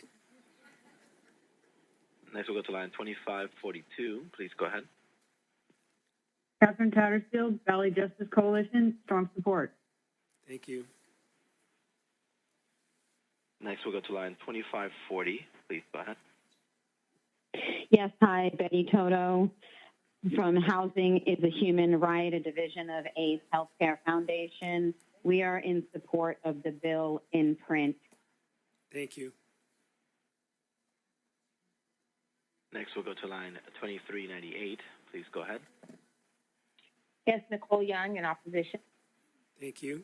Next, we'll go to line 2542. Please go ahead. Catherine Tattersfield, Valley Justice Coalition, strong support. Thank you. Next, we'll go to line 2540. Please go ahead. Yes, hi, Betty Toto from Housing is a Human Right, a division of AIDS Healthcare Foundation. We are in support of the bill in print. Thank you. Next, we'll go to line 2398. Please go ahead. Yes, Nicole Young in opposition. Thank you.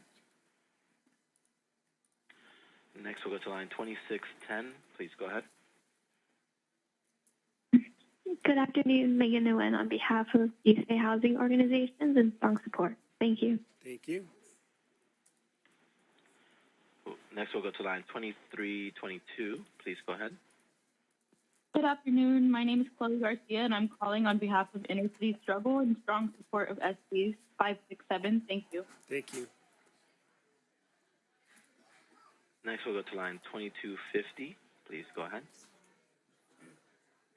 Next, we'll go to line 2610. Please go ahead. Good afternoon, Megan Nguyen on behalf of East Bay Housing Organizations and strong support. Thank you. Thank you. Next, we'll go to line 2322. Please go ahead. Good afternoon. My name is Chloe Garcia, and I'm calling on behalf of Inner City Struggle in strong support of SB 567. Thank you. Thank you. Next, we'll go to line 2250. Please go ahead.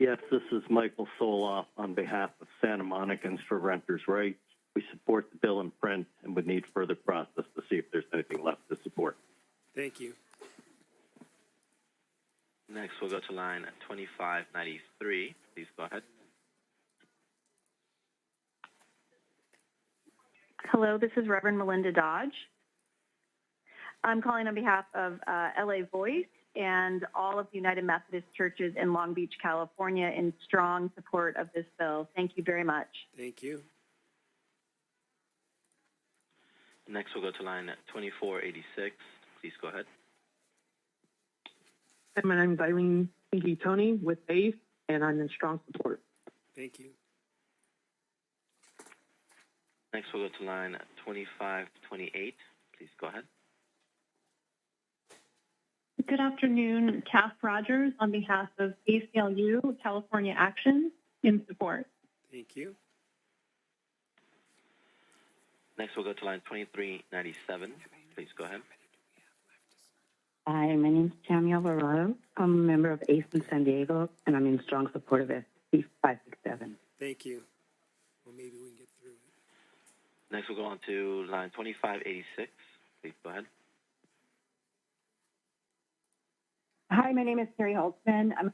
Yes, this is Michael Soloff on behalf of Santa Monicans for Renters' Rights. We support the bill in print and would need further process to see if there's anything left to support. Thank you. Next, we'll go to line 2593. Please go ahead. Hello, this is Reverend Melinda Dodge. I'm calling on behalf of LA Voice and all of the United Methodist Churches in Long Beach, California, in strong support of this bill. Thank you very much. Thank you. Next, we'll go to line 2486. Please go ahead. My name is Eileen Pinky Tony with ACE, and I'm in strong support. Thank you. Next, we'll go to line 2528. Please go ahead. Good afternoon, Kath Rogers on behalf of ACLU California Action in support. Thank you. Next, we'll go to line 2397. Please go ahead. Hi, my name is Tammy Alvarado. I'm a member of ACE in San Diego, and I'm in strong support of SB 567. Thank you. Well, maybe we can get through it. Next, we'll go on to line 2586. Please go ahead. Hi, my name is Terry Holtzman. I'm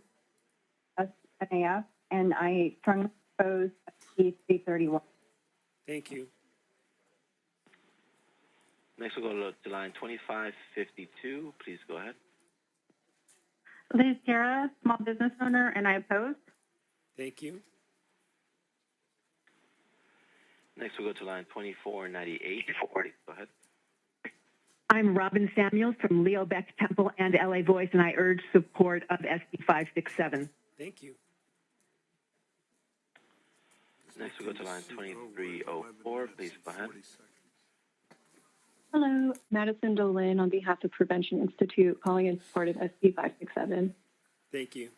a NAF, and I strongly oppose SB 331. Thank you. Next, we'll go to line 2552. Please go ahead. Liz Guerra, small business owner, and I oppose. Thank you. Next, we'll go to line 2498. Go ahead. I'm Robin Samuels from Leo Beck Temple and LA Voice, and I urge support of SB 567. Thank you. Next, we'll go to line 2304. Please go ahead. Hello, Madison Dolan on behalf of Prevention Institute, calling in support of SB 567. Thank you.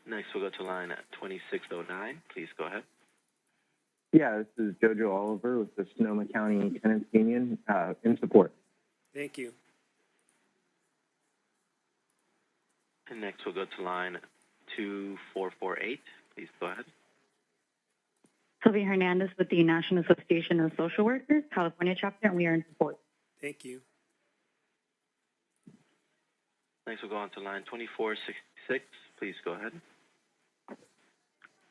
Next, we'll go to line 2609. Please go ahead. Yeah, this is Jojo Oliver with the Sonoma County Tenants Union in support. Thank you. And next, we'll go to line 2448. Please go ahead. Sylvia Hernandez with the National Association of Social Workers, California chapter, and we are in support. Thank you. Next, we'll go on to line 2466. Please go ahead.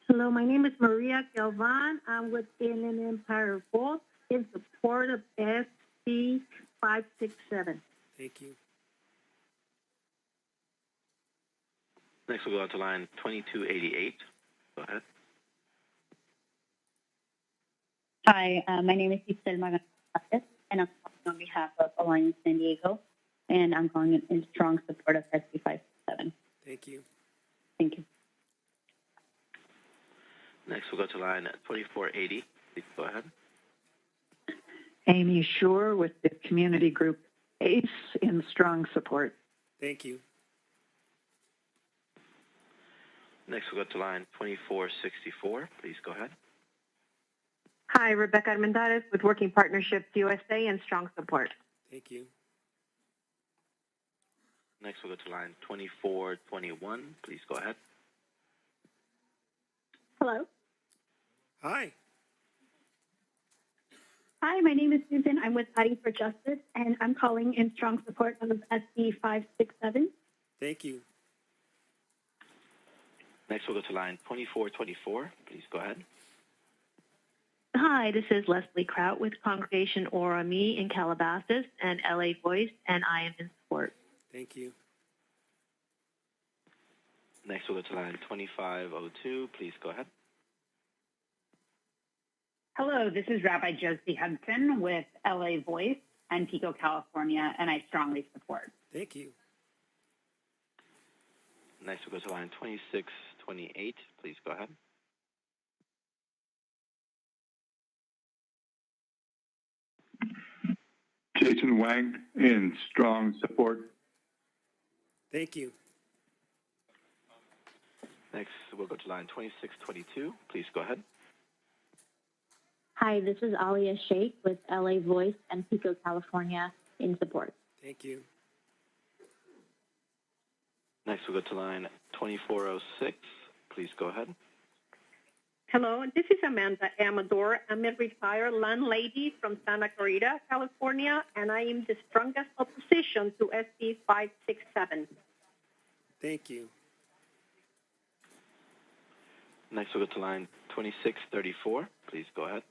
Hello, my name is Maria Galvan. I'm with Inland Empire Vault in support of SB 567. Thank you. Next, we'll go on to line 2288. Go ahead. Hi, my name is Isabel Magallanes, and I'm calling on behalf of Alliance San Diego, and I'm calling in strong support of SB 567. Thank you. Thank you. Next, we'll go to line 2480. Please go ahead. Amy Shore with the community group ACE in strong support. Thank you. Next, we'll go to line 2464. Please go ahead. Hi, Rebecca Armendariz with Working Partnerships USA in strong support. Thank you. Next, we'll go to line 2421. Please go ahead. Hello. Hi. Hi, my name is Susan. I'm with Fighting for Justice, and I'm calling in strong support of SB 567. Thank you. Next, we'll go to line 2424. Please go ahead. Hi, this is Leslie Kraut with Congregation Ora Me in Calabasas and LA Voice, and I am in support. Thank you. Next, we'll go to line 2502. Please go ahead. Hello, this is Rabbi Josie Hudson with LA Voice and Pico, California, and I strongly support. Thank you. Next, we'll go to line 2628. Please go ahead. Jason Wang in strong support. Thank you. Next, we'll go to line 2622. Please go ahead. Hi, this is Alia Sheikh with LA Voice and Pico, California in support. Thank you. Next, we'll go to line 2406. Please go ahead. Hello, this is Amanda Amador. I'm a retired landlady from Santa Clarita, California, and I am the strongest opposition to SB 567. Thank you. Next, we'll go to line 2634. Please go ahead.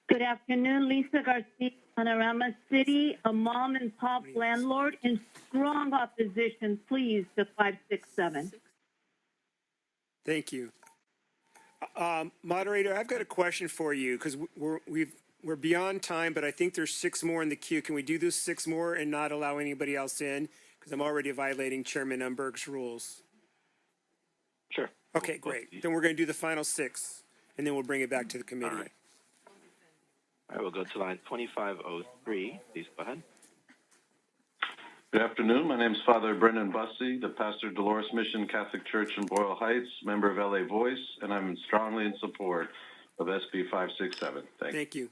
Good afternoon, Lisa Garcia, Panorama City, a mom and pop landlord in strong opposition, please, to 567. Thank you. Moderator, I've got a question for you because we're beyond time, but I think there's 6 more in the queue. Can we do those 6 more and not allow anybody else in? Because I'm already violating Chairman Umberg's rules. Sure. Okay, great. Then we're going to do the final 6, and then we'll bring it back to the committee. All right, we'll go to line 2503. Please go ahead. Good afternoon. My name is Father Brendan Bussey, the pastor of Dolores Mission Catholic Church in Boyle Heights, member of LA Voice, and I'm strongly in support of SB 567. Thank you.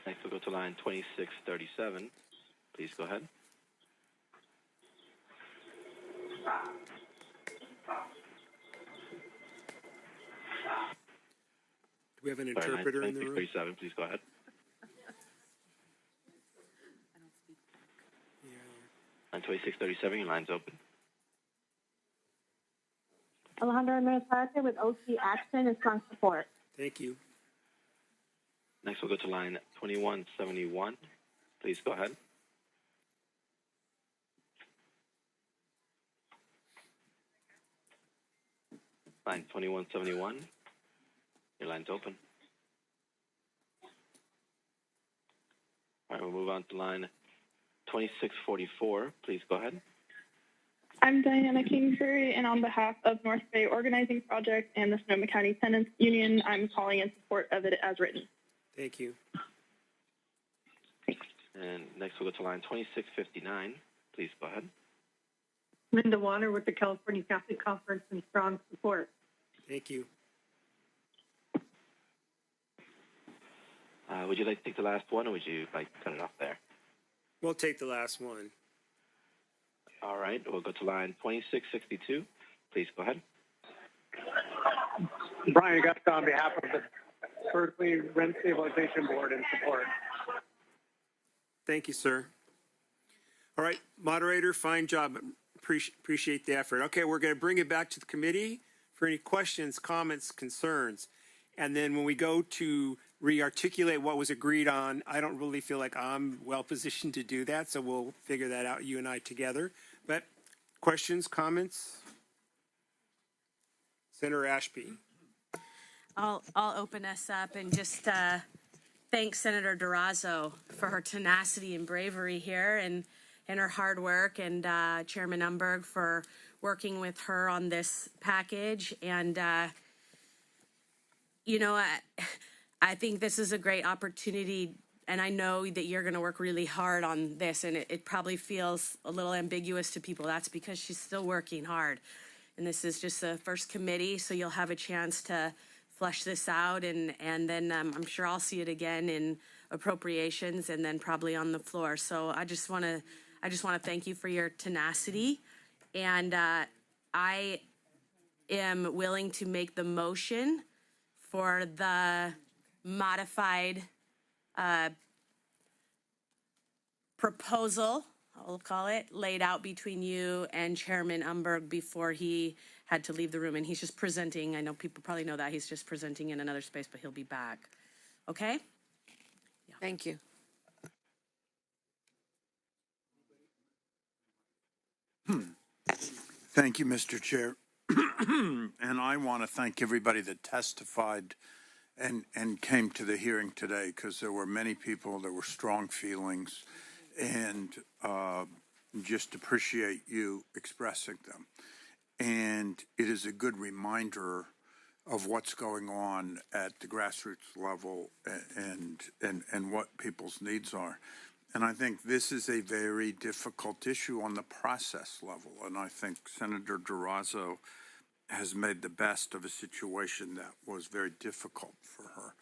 Next, we'll go to line 2637. Please go ahead. Do we have an interpreter in the room? 2637, please go ahead. Line 2637, your line's open. Alejandro Ramirez with OC Action and strong support. Thank you. Next, we'll go to line 2171. Please go ahead. Line 2171, your line's open. All right, we'll move on to line 2644. Please go ahead. I'm Diana Kingsbury, and on behalf of North Bay Organizing Project and the Sonoma County Tenants Union, I'm calling in support of it as written. Thank you. And next we'll go to line 2659. Please go ahead. Linda Warner with the California Catholic Conference and strong support. Thank you. Would you like to take the last one, or would you like to cut it off there? We'll take the last one. All right, we'll go to line 2662. Please go ahead. Brian Augusta on behalf of the Berkeley Rent Stabilization Board in support. Thank you, sir. All right, moderator, fine job. Appreciate the effort. Okay, we're going to bring it back to the committee for any questions, comments, concerns. And then when we go to re-articulate what was agreed on, I don't really feel like I'm well positioned to do that, so we'll figure that out, you and I together. But questions, comments? Senator Ashby. I'll open us up and just thank Senator Durazo for her tenacity and bravery here and her hard work, and Chairman Umberg for working with her on this package. And you know, I think this is a great opportunity, and I know that you're going to work really hard on this, and it probably feels a little ambiguous to people. That's because she's still working hard. And this is just the first committee, so you'll have a chance to flesh this out, and then I'm sure I'll see it again in appropriations and then probably on the floor. So I just want to thank you for your tenacity, and I am willing to make the motion for the modified proposal, I'll call it, laid out between you and Chairman Umberg before he had to leave the room. And he's just presenting. I know people probably know that. He's just presenting in another space, but he'll be back. Okay? Yeah. Thank you. Thank you, Mr. Chair. And I want to thank everybody that testified and came to the hearing today, because there were many people, there were strong feelings, and just appreciate you expressing them. And it is a good reminder of what's going on at the grassroots level and what people's needs are. And I think this is a very difficult issue on the process level. And I think Senator Durazo has made the best of a situation that was very difficult for her.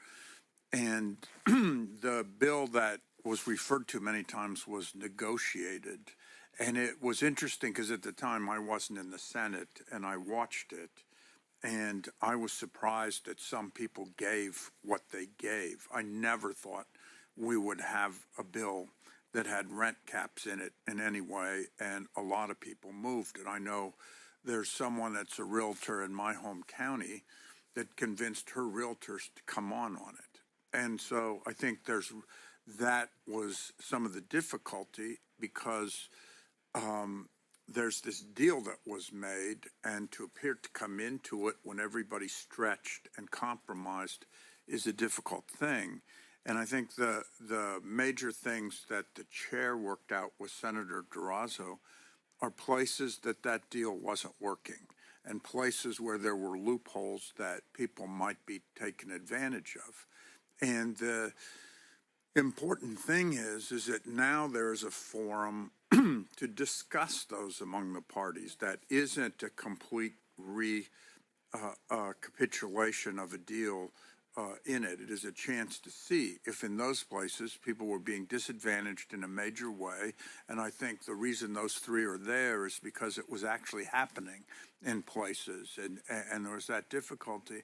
And the bill that was referred to many times was negotiated. And it was interesting because at the time I wasn't in the Senate and I watched it. and I was surprised that some people gave what they gave. I never thought we would have a bill that had rent caps in it in any way, and a lot of people moved it. I know there's someone that's a realtor in my home county that convinced her realtors to come on it. And so I think that was some of the difficulty, because there's this deal that was made, and to appear to come into it when everybody's stretched and compromised is a difficult thing. And I think the major things that the chair worked out with Senator Durazo are places that deal wasn't working, and places where there were loopholes that people might be taken advantage of. And the important thing is that now there is a forum to discuss those among the parties. That isn't a complete capitulation of a deal in it. It is a chance to see if in those places people were being disadvantaged in a major way. And I think the reason those three are there is because it was actually happening in places, and there was that difficulty.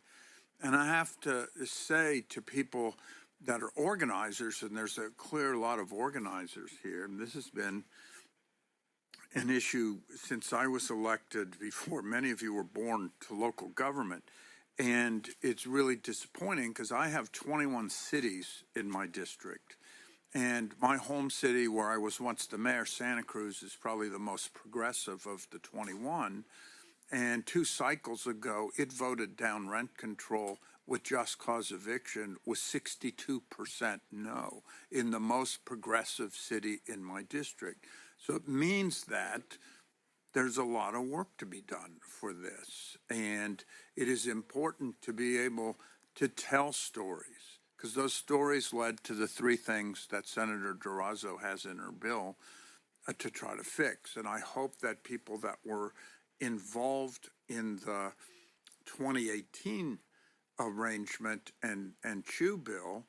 And I have to say to people that are organizers, and there's a clear lot of organizers here, and this has been an issue since I was elected, before many of you were born, to local government. And it's really disappointing because I have 21 cities in my district. And my home city, where I was once the mayor, Santa Cruz, is probably the most progressive of the 21. And 2 cycles ago, it voted down rent control with just cause eviction with 62% no in the most progressive city in my district. So it means that there's a lot of work to be done for this. And it is important to be able to tell stories, because those stories led to the 3 things that Senator Durazo has in her bill to try to fix. And I hope that people that were involved in the 2018 arrangement and Chew bill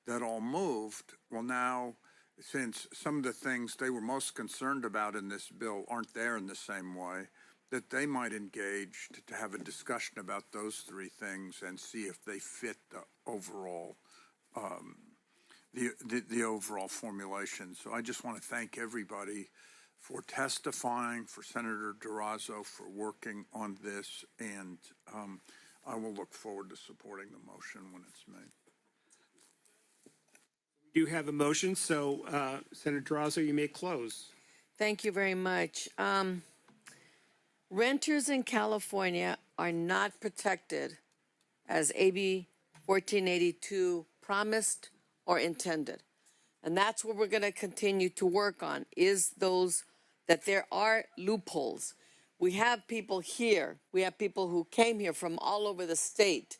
that all moved, well, now, since some of the things they were most concerned about in this bill aren't there in the same way, that they might engage to have a discussion about those 3 things and see if they fit the overall the overall formulation. So I just want to thank everybody for testifying, for Senator Durazo for working on this, and I will look forward to supporting the motion when it's made. We do have a motion, so Senator Durazo, you may close. Thank you very much. Renters in California are not protected as AB 1482 promised or intended. And that's what we're going to continue to work on, is those, that there are loopholes. We have people here, we have people who came here from all over the state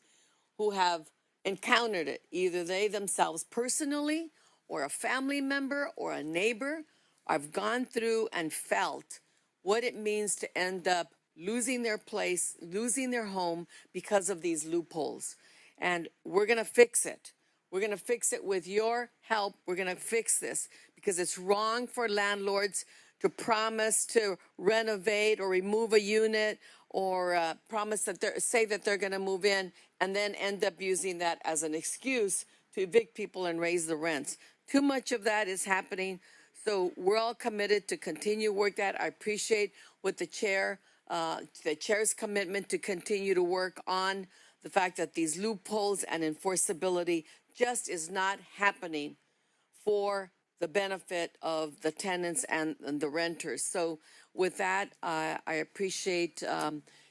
who have encountered it, either they themselves personally or a family member or a neighbor. I've gone through and felt what it means to end up losing their place, losing their home because of these loopholes. And we're going to fix it. We're going to fix it with your help. We're going to fix this because it's wrong for landlords to promise to renovate or remove a unit or promise that say that they're going to move in and then end up using that as an excuse to evict people and raise the rents. Too much of that is happening. So we're all committed to continue work that. I appreciate what the chair's commitment to continue to work on the fact that these loopholes and enforceability just is not happening for the benefit of the tenants and the renters. So with that, I appreciate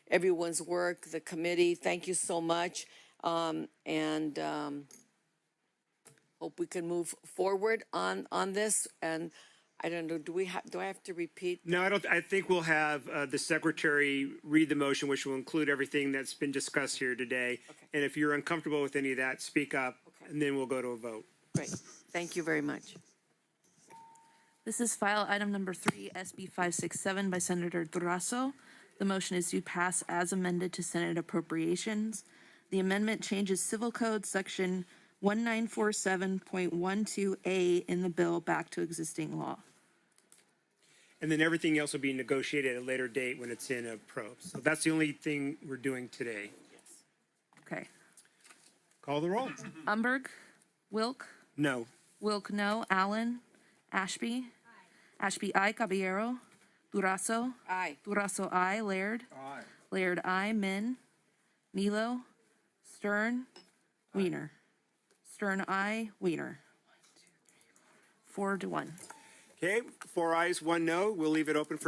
everyone's work, the committee. Thank you so much. And hope we can move forward on this. And I don't know, do I have to repeat? No, I don't. I think we'll have the secretary read the motion, which will include everything that's been discussed here today. Okay. And if you're uncomfortable with any of that, speak up, okay, and then we'll go to a vote. Great. Thank you very much. This is file item number 3, SB 567 by Senator Durazo. The motion is to pass as amended to Senate Appropriations. The amendment changes Civil Code section 1947.12A in the bill back to existing law. And then everything else will be negotiated at a later date when it's in a probe. So that's the only thing we're doing today. Call the roll. Umberg, Wilk, No. Wilk, no. Allen, Ashby, Ashby, I. Caballero, Durazo, Aye. Durazo, I. Laird, Laird, I. Min, Nilo, Stern, Wiener, Stern, I. Wiener. 4-1. Okay, 4 ayes, 1 no. We'll leave it open for